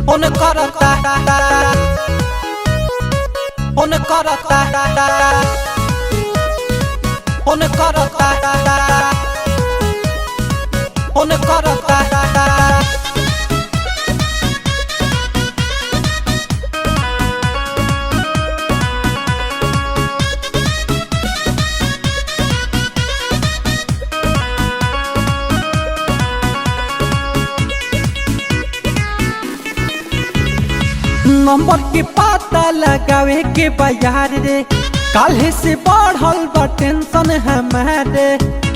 Phone करता phone करता phone करता फोन करता नंबर के पता लगावे के बाजार रे काल्हे से बढ़ल बा टेंशन हमारे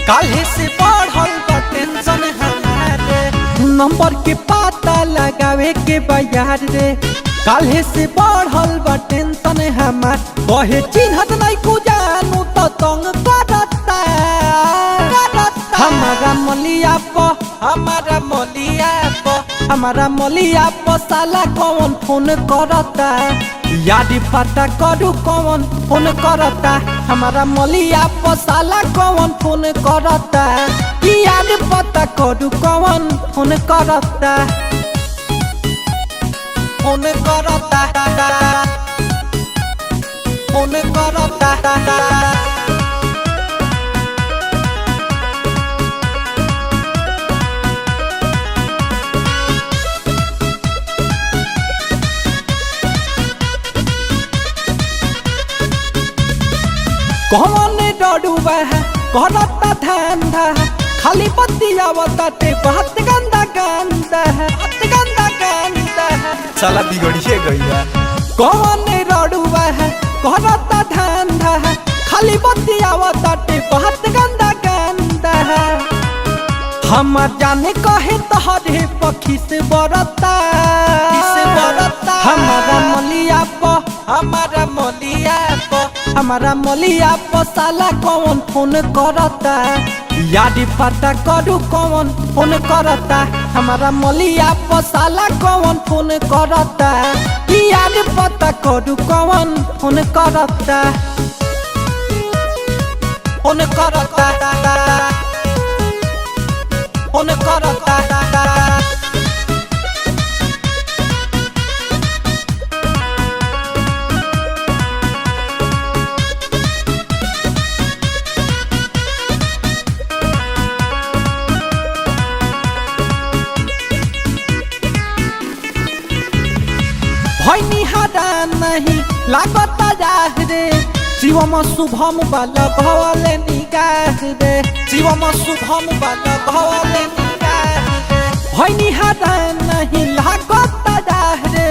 काल्हे से बढ़ल बा टेंशन हमारे नंबर के पता लगावे के बाजार रे काल्हे से बढ़ल बा टेंशन हमार कहे चिन्हत नहीं को जानू तो तंग करता हमारा मलिया हमारा मलिया साला कौन फोन करता याद पता करू कौन फोन करता हमारा मलिया साला कौन फोन करता याद पता करू कौन फोन करता फोन करता फोन करता कौन डरुआ है करता धंधा खाली बतियावताते बहुत गंदा गंदा है साला बिगड़िए गईया। कौन डरुआ है करता धंधा खाली बतियावताते बहुत गंदा गंदा है हम जाने कहे तोहरे पखी से बरता हमारा मलिया साला कौन फोन करता याद पता करू कौन फोन करता हमारा मलिया साला कौन फोन करता याद पता करू कौन फोन करता फोन करता फोन करता भैनी हरा नहीं लागता रे शिवम शुभम बाला भवले निगाह रे शिवम शुभम बाला भवले निगाह रे भैनी हरा नहीं लागता रे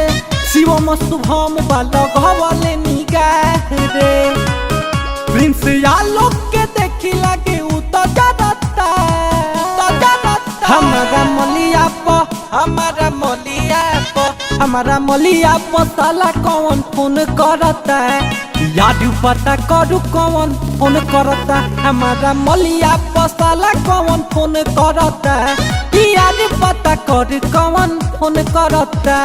शिवम शुभम बाला भवले निगाह रे प्रिंस आलोक के देखी लगे उ तो डरता हमारा मलिया साला कौन फोन करता याद पता करू कौन फोन करता हमारा मलिया साला कौन फोन करता याद पता करू कौन फोन करता।